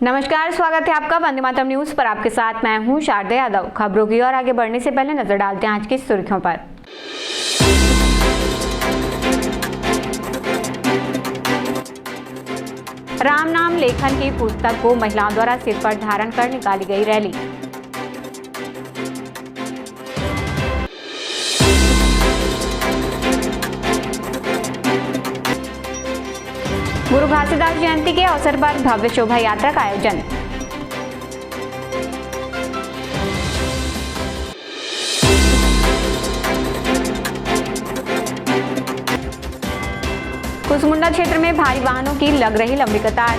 नमस्कार, स्वागत है आपका वंदे मातरम न्यूज पर। आपके साथ मैं हूं शारदा यादव। खबरों की ओर आगे बढ़ने से पहले नजर डालते हैं आज की सुर्खियों पर। राम नाम लेखन की पुस्तक को महिलाओं द्वारा सिर पर धारण कर निकाली गई रैली। गुरु घासीदास जयंती के अवसर पर भव्य शोभा यात्रा का आयोजन। कुसमुंडा क्षेत्र में भारी वाहनों की लग रही लंबी कतार।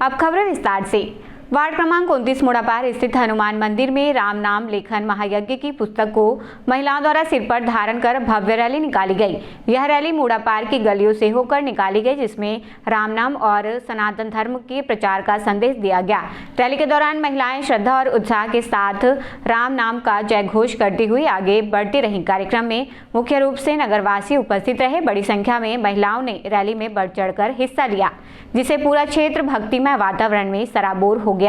अब खबरें विस्तार से। वार्ड क्रमांक 29 मोड़ापार स्थित हनुमान मंदिर में राम नाम लेखन महायज्ञ की पुस्तक को महिलाओं द्वारा सिर पर धारण कर भव्य रैली निकाली गई। यह रैली मोड़ापार की गलियों से होकर निकाली गई, जिसमें राम नाम और सनातन धर्म के प्रचार का संदेश दिया गया। रैली के दौरान महिलाएं श्रद्धा और उत्साह के साथ राम नाम का जय घोष करती हुई आगे बढ़ती रही। कार्यक्रम में मुख्य रूप से नगरवासी उपस्थित रहे। बड़ी संख्या में महिलाओं ने रैली में बढ़ चढ़कर हिस्सा लिया, जिससे पूरा क्षेत्र भक्तिमय वातावरण में सराबोर हो गया।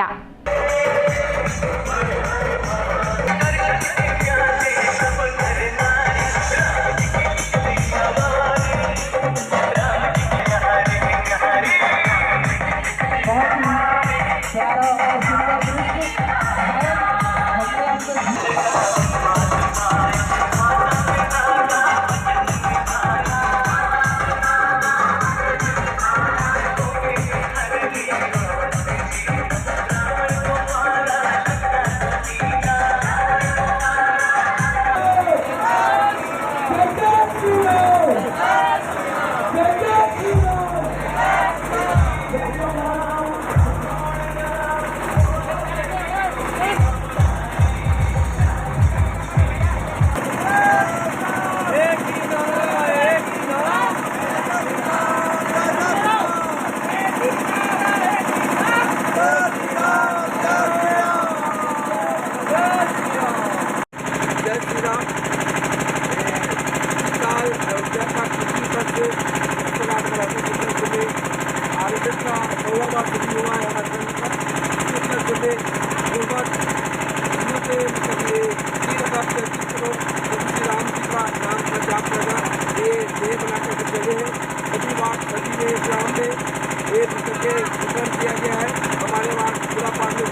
हमारे वहाँ पूरा पार्ट में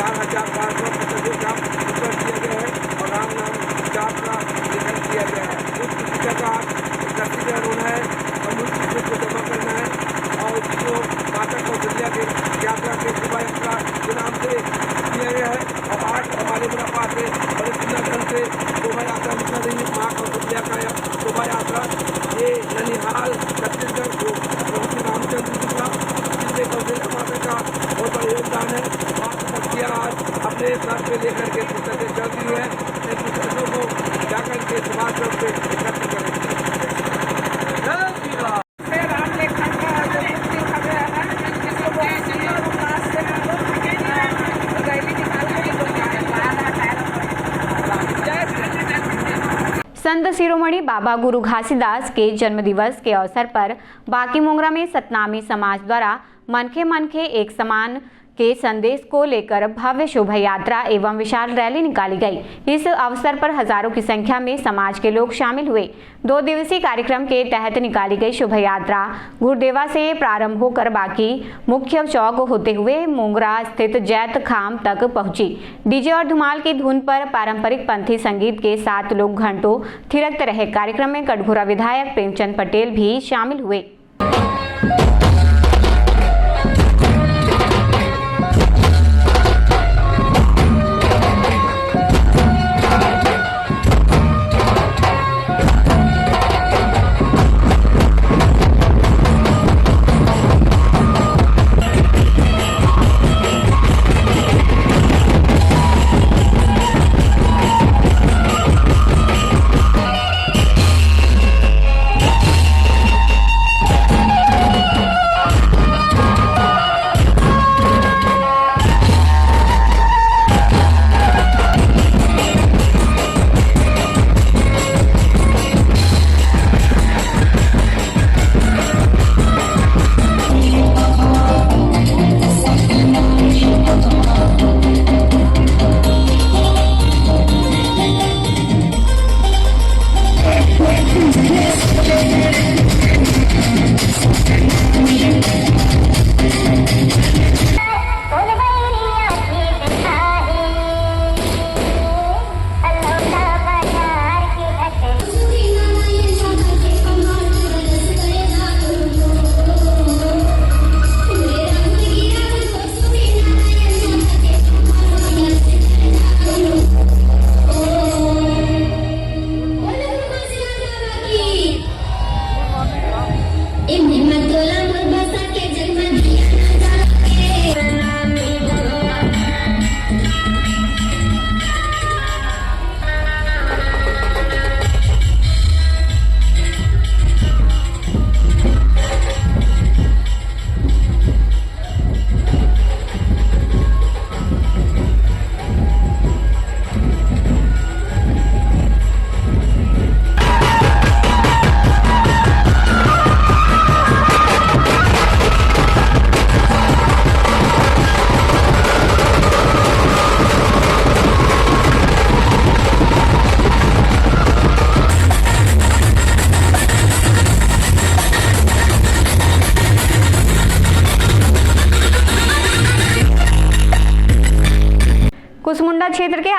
4,500 किया गया है और राम नाम जाप का लेखन किया गया है। उस पुस्तिका का सर्टिफिकेट होना है और उस पुस्तक को जमा करना है और उसको माता कौशल्या के यात्रा के शोभा यात्रा के नाम से किया गया है। और आज हमारे मुनाफा से बड़े सुंदर से शोभा यात्रा निकल रही है। माँ कौशल्या का शोभा यात्रा ये ननिहाल छत्तीसगढ़ को श्री रामचंद्र जी का कौशल्या माता का बहुत बड़ा योगदान है। आज अपने सर पे लेकर के पुस्तकें चल रही है। इन पुस्तकों को जाकर के समाज तौर पर एकत्र करेंगे। राम लेखन का जो पुस्तक लिखा गया है, जिसको बहुत सुंदर उल्लास से रैली निकालने संत शिरोमणि बाबा गुरु घासीदास के जन्मदिवस के अवसर पर बाकी मोंगरा में सतनामी समाज द्वारा मनखे मनखे एक समान के संदेश को लेकर भव्य शोभा यात्रा एवं विशाल रैली निकाली गई। इस अवसर पर हजारों की संख्या में समाज के लोग शामिल हुए। 2 दिवसीय कार्यक्रम के तहत निकाली गई शोभा यात्रा गुरुदेवा से प्रारंभ होकर बाकी मुख्य चौक होते हुए मोंगरा स्थित जैत खाम तक पहुंची। डीजे और धुमाल की धुन पर पारंपरिक पंथी संगीत के साथ लोग घंटों थिरकते रहे। कार्यक्रम में कटघोरा विधायक प्रेमचंद पटेल भी शामिल हुए।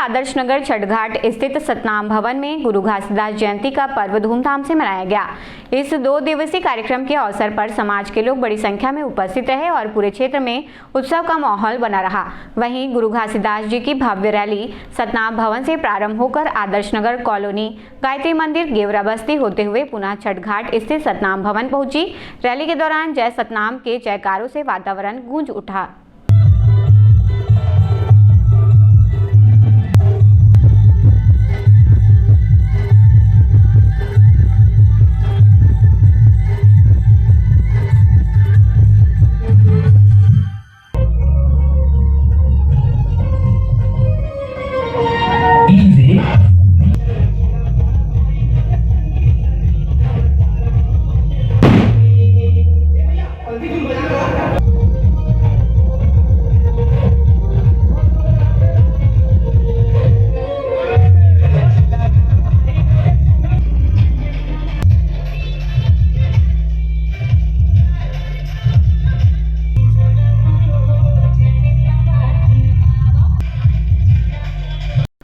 आदर्श नगर छठघाट स्थित सतनाम भवन में गुरु घासीदास जयंती का पर्व धूमधाम से मनाया गया। इस 2 दिवसीय कार्यक्रम के अवसर पर समाज के लोग बड़ी संख्या में उपस्थित रहे और पूरे क्षेत्र में उत्सव का माहौल बना रहा। वहीं गुरु घासीदास जी की भव्य रैली सतनाम भवन से प्रारंभ होकर आदर्श नगर कॉलोनी, गायत्री मंदिर, गेवरा बस्ती होते हुए पुनः छठघाट स्थित सतनाम भवन पहुंची। रैली के दौरान जय सतनाम के जयकारों से वातावरण गूंज उठा।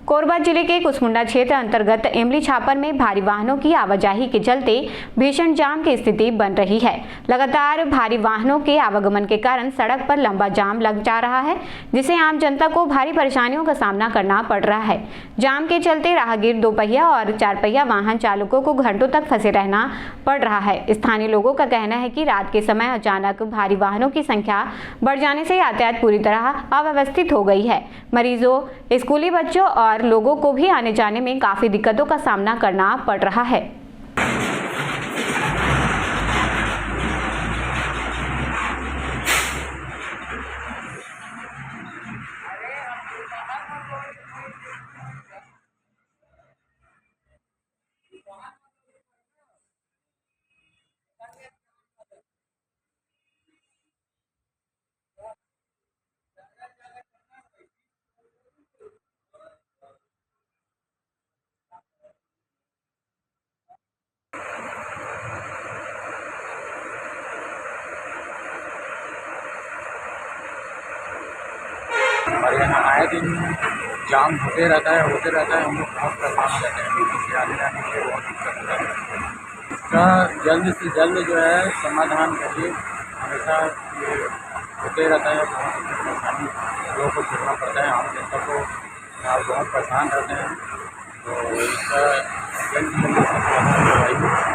कोरबा जिले के कुसमुंडा क्षेत्र अंतर्गत इमली छापर में भारी वाहनों की आवाजाही के चलते भीषण जाम की स्थिति बन रही है। लगातार भारी वाहनों के आवागमन के कारण सड़क पर लंबा जाम लग जा रहा है, जिससे आम जनता को भारी परेशानियों का सामना करना पड़ रहा है। जाम के चलते राहगीर, 2 पहिया और 4 पहिया वाहन चालकों को घंटों तक फंसे रहना पड़ रहा है। स्थानीय लोगों का कहना है कि रात के समय अचानक भारी वाहनों की संख्या बढ़ जाने से यातायात पूरी तरह अव्यवस्थित हो गई है। मरीजों, स्कूली बच्चों और लोगों को भी आने जाने में काफी दिक्कतों का सामना करना पड़ रहा है। हमारे यहाँ आए दिन जाम होते रहता है। हम लोग बहुत परेशान हो जाते हैं। से आने जाने के लिए बहुत दिक्कत होता है। इसका जल्द से जल्द जो है समाधान करिए। हमेशा ये होते रहता है, बहुत परेशानी लोगों को झेलना पड़ता है। आम जनता को बहुत परेशान रहते हैं, तो इसका जल्द से जल्द समाधान करवाइए।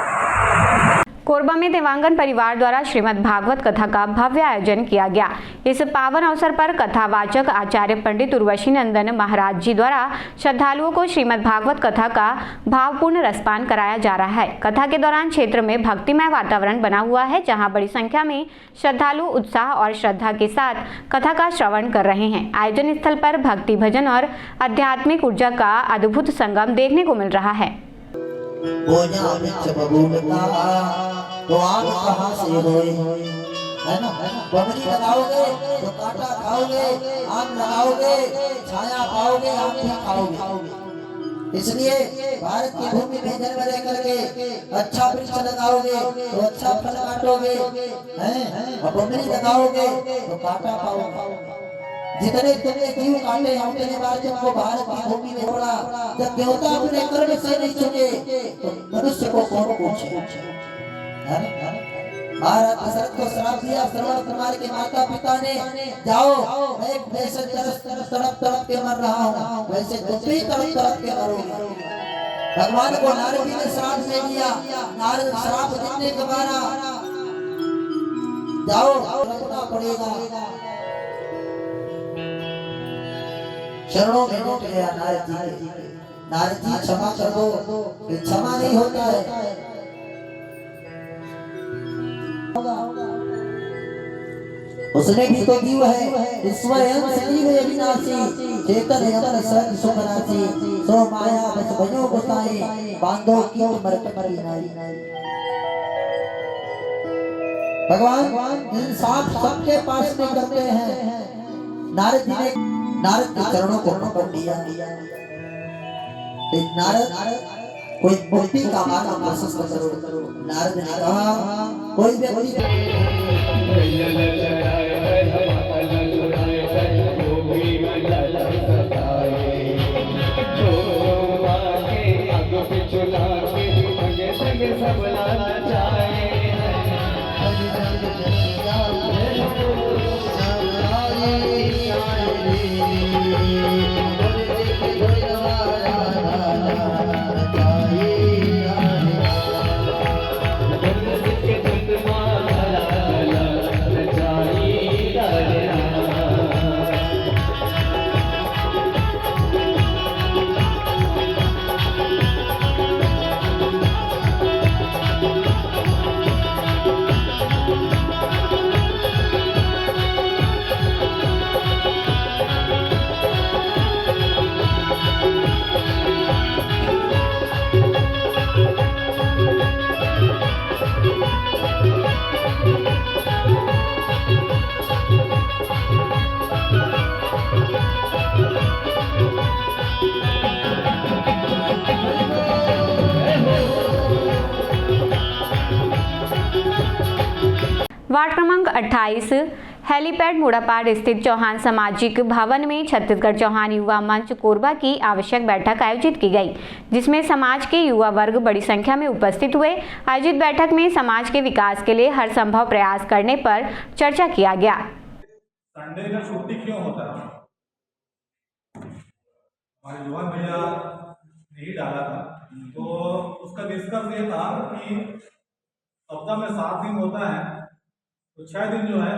कोरबा में देवांगन परिवार द्वारा श्रीमद् भागवत कथा का भव्य आयोजन किया गया। इस पावन अवसर पर कथावाचक आचार्य पंडित उर्वशी नंदन महाराज जी द्वारा श्रद्धालुओं को श्रीमद् भागवत कथा का भावपूर्ण रसपान कराया जा रहा है। कथा के दौरान क्षेत्र में भक्तिमय वातावरण बना हुआ है, जहां बड़ी संख्या में श्रद्धालु उत्साह और श्रद्धा के साथ कथा का श्रवण कर रहे हैं। आयोजन स्थल पर भक्ति, भजन और आध्यात्मिक ऊर्जा का अद्भुत संगम देखने को मिल रहा है। तो आग कहाँ से होए, है ना? बकरी लगाओगे तो कांटा खाओगे, आग लगाओगे छाया पाओगे, आग भी खाओगे। इसलिए भारत की भूमि में जन्म लेकर के अच्छा वृक्ष लगाओगे तो अच्छा फल काटोगे, हैं? और बकरी लगाओगे तो कांटा पाओगे। जितने तुमने जीव काटे हैं उतने बार तुमको भारत की भूमि में छोड़ा। जब देवता अपने कर्म से नहीं चुके तो मनुष्य को कौन पूछे? महाराज दशरथ को श्राप दिया, श्रवण कुमार के माता पिता ने, जाओ मैं वैसे तड़प के मर रहा हूँ, वैसे तुम भी तड़प के मरोगे। भगवान को नारद जी ने श्राप दे दिया। नारद श्राप देने के मारा जाओ रखना पड़ेगा। शरणों में लौट गया नारद जी। नारद जी क्षमा कर दो, कि क्षमा नहीं होता है। उसने भी तो जीव है, स्वयं सजीव अविनाशी, चेतन यमन सर्ग सुखनासी, सो माया बस बनो गोसाई, बांधो की मरत मरी नाई। भगवान इंसाफ सबके पास में करते हैं। नारद जी ने नारद के चरणों को पकड़ लिया। नारद कोई मुक्ति का मार्ग प्रशस्त करो। नारद ने कहा कोई व्यक्ति वार्ड क्रमांक 28 हेलीपैड मुड़ापाड़ स्थित चौहान सामाजिक भवन में छत्तीसगढ़ चौहान युवा मंच कोरबा की आवश्यक बैठक आयोजित की गई, जिसमें समाज के युवा वर्ग बड़ी संख्या में उपस्थित हुए। आयोजित बैठक में समाज के विकास के लिए हर संभव प्रयास करने पर चर्चा किया गया। संडे का छुट्टी क्यों होता है? हमारे युवा भैया ने ही डाला था, तो उसका डिस्कस ये था कि सप्ताह में 7 दिन होता है, तो 6 दिन जो है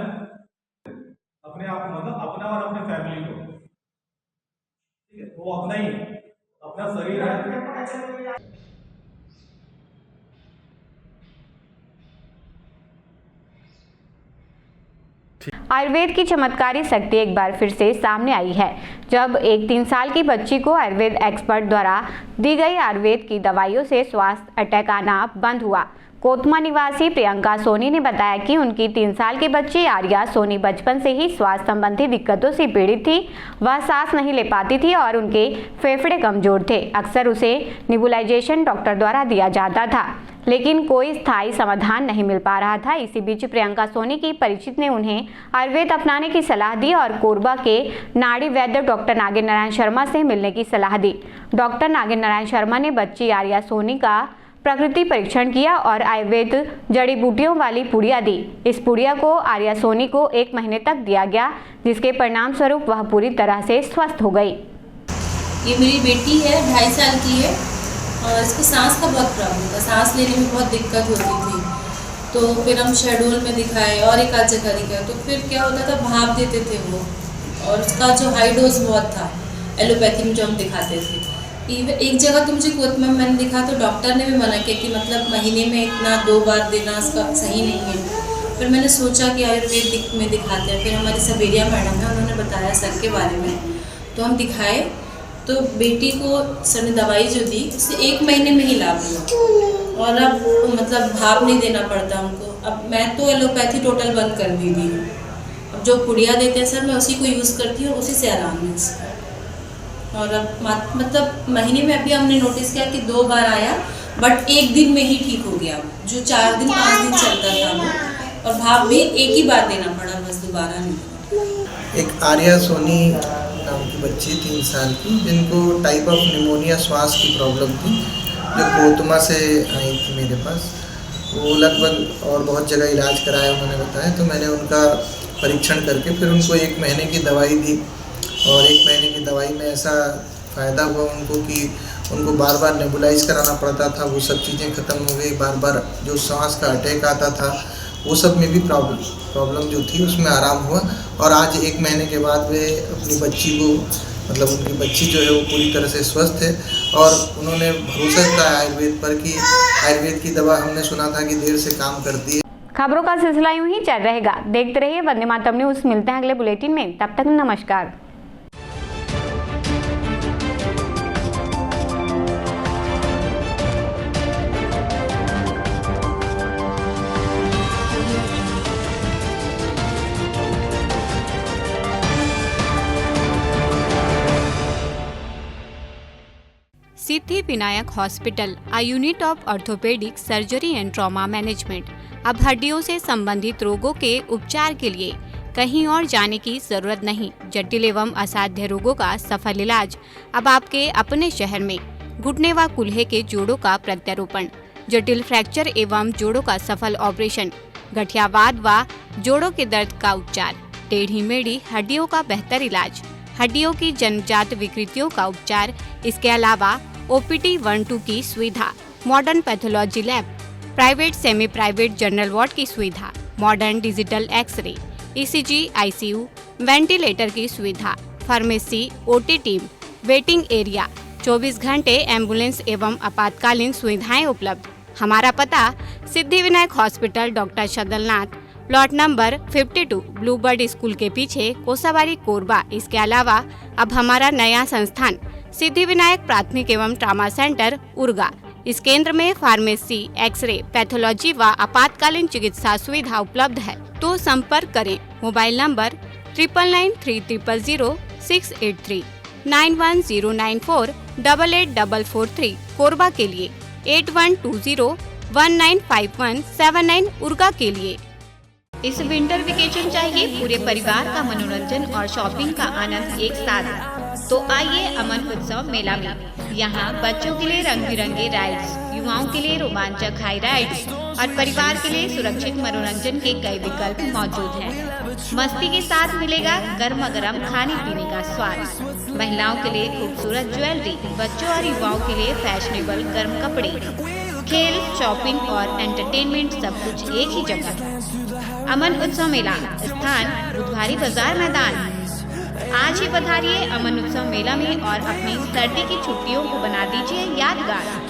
अपने आप मतलब अपना और अपने फैमिली को, ठीक है, वो अपना ही अपना शरीर है। आयुर्वेद की चमत्कारी शक्ति एक बार फिर से सामने आई है, जब एक 3 साल की बच्ची को आयुर्वेद एक्सपर्ट द्वारा दी गई आयुर्वेद की दवाइयों से स्वास्थ्य अटैक आना बंद हुआ। कोतमा निवासी प्रियंका सोनी ने बताया कि उनकी 3 साल की बच्ची आर्या सोनी बचपन से ही स्वास्थ्य संबंधी दिक्कतों से पीड़ित थी। वह सांस नहीं ले पाती थी और उनके फेफड़े कमजोर थे। अक्सर उसे निबुलाइजेशन डॉक्टर द्वारा दिया जाता था, लेकिन कोई स्थायी समाधान नहीं मिल पा रहा था। इसी बीच प्रियंका सोनी की परिचित ने उन्हें आयुर्वेद अपनाने की सलाह दी और कोरबा के नाड़ी वैद्य डॉक्टर नागेंद्र नारायण शर्मा से मिलने की सलाह दी। डॉक्टर नागेंद्र नारायण शर्मा ने बच्ची आर्या सोनी का प्रकृति परीक्षण किया और आयुर्वेद जड़ी बूटियों वाली पुड़िया दी। इस पुड़िया को आर्या सोनी को 1 महीने तक दिया गया, जिसके परिणाम स्वरूप वह पूरी तरह से स्वस्थ हो गई। ये मेरी बेटी है, 2.5 साल की है और इसको सांस का बहुत प्रॉब्लम था, सांस लेने में बहुत दिक्कत होती थी। तो फिर हम शेड्यूल में दिखाए और एक आध जगह दिखाए, तो फिर क्या होता था, भाप देते थे वो, और उसका जो हाई डोज बहुत था एलोपैथी में जो हम दिखाते थे। एक जगह तो मुझे कोतमा में मैंने दिखा, तो डॉक्टर ने भी मना किया कि मतलब महीने में इतना 2 बार देना इसका सही नहीं है। फिर मैंने सोचा कि आयुर्वेदिक में दिखाते हैं। फिर हमारी सबेरिया मैडम है, उन्होंने बताया सर के बारे में, तो हम दिखाए। तो बेटी को सर ने दवाई जो दी उससे 1 महीने में ही लाभ हुआ और अब मतलब भाप नहीं देना पड़ता उनको। अब मैं तो एलोपैथी टोटल बंद कर दी थी। अब जो पुड़िया देते हैं सर, मैं उसी को यूज़ करती हूँ, उसी से आराम है इसका। और अब मतलब महीने में अभी हमने नोटिस किया कि 2 बार आया, बट 1 दिन में ही ठीक हो गया। जो 4 दिन 5 दिन चलता था वो, और भाप भी 1 ही बार देना पड़ा, बस दोबारा नहीं। एक आर्या सोनी नाम की बच्ची 3 साल की, जिनको टाइप ऑफ निमोनिया श्वास की प्रॉब्लम थी, जो कोतमा से आई थी मेरे पास। वो लगभग और बहुत जगह इलाज कराया उन्होंने बताया, तो मैंने उनका परीक्षण करके फिर उनको 1 महीने की दवाई दी। और 1 महीने की दवाई में ऐसा फ़ायदा हुआ उनको कि उनको बार बार नेबुलाइज कराना पड़ता था, वो सब चीज़ें ख़त्म हो गई। बार बार जो सांस का अटैक आता था, वो सब में भी प्रॉब्लम जो थी उसमें आराम हुआ। और आज 1 महीने के बाद वे अपनी बच्ची को, मतलब उनकी बच्ची जो है वो पूरी तरह से स्वस्थ है। और उन्होंने भरोसा किया आयुर्वेद पर कि आयुर्वेद की दवा हमने सुना था कि देर से काम करती है। खबरों का सिलसिला यूं ही चल रहेगा। देखते रहिए वंदे मातरम न्यूज़। मिलते हैं अगले बुलेटिन में, तब तक नमस्कार। Siddhi Vinayak hospital, a unit of orthopedic surgery and trauma management. अब हड्डियों से संबंधित रोगों के उपचार के लिए कहीं और जाने की जरूरत नहीं। जटिल एवं असाध्य रोगों का सफल इलाज अब आपके अपने शहर में। घुटने व कूल्हे के जोड़ों का प्रत्यारोपण, जटिल फ्रैक्चर एवं जोड़ों का सफल ऑपरेशन, गठियावाद व जोड़ों के दर्द का उपचार, टेढ़ी मेढ़ी हड्डियों का बेहतर इलाज, हड्डियों की जन्मजात विकृतियों का उपचार। इसके अलावा OPT 1-2 की सुविधा, modern pathology lab, private semi private general ward की सुविधा, modern digital X-ray, ECG, ICU, ventilator की सुविधा, pharmacy, OT team, waiting area, 24 घंटे एम्बुलेंस एवं आपातकालीन सुविधाएं उपलब्ध। हमारा पता Siddhivinayak hospital, doctor Shadalnath, plot number 52, Bluebird school के पीछे, कोसाबाड़ी, कोरबा। इसके अलावा अब हमारा नया संस्थान सिद्धिविनायक प्राथमिक एवं ट्रामा सेंटर, उर्गा। इस केंद्र में फार्मेसी, एक्सरे, पैथोलॉजी व आपातकालीन चिकित्सा सुविधा उपलब्ध है। तो संपर्क करें। मोबाइल नंबर 9993000683, 9109488443 कोरबा के लिए, 8120195179 उर्गा के लिए। इस विंटर वेकेशन चाहिए पूरे परिवार का मनोरंजन और शॉपिंग का आनंद एक साथ, तो आइए अमन उत्सव मेला में। यहाँ बच्चों के लिए रंग बिरंगे राइड्स, युवाओं के लिए रोमांचक हाई राइड्स और परिवार के लिए सुरक्षित मनोरंजन के कई विकल्प मौजूद हैं। मस्ती के साथ मिलेगा गर्मा गर्म खाने पीने का स्वाद, महिलाओं के लिए खूबसूरत ज्वेलरी, बच्चों और युवाओं के लिए फैशनेबल गर्म कपड़े, खेल, शॉपिंग और एंटरटेनमेंट, सब कुछ एक ही जगह। अमन उत्सव मेला, स्थान बुधवारी बाजार मैदान। आज ही पधारिए अमन उत्सव मेला में और अपनी सर्दी की छुट्टियों को बना दीजिए यादगार।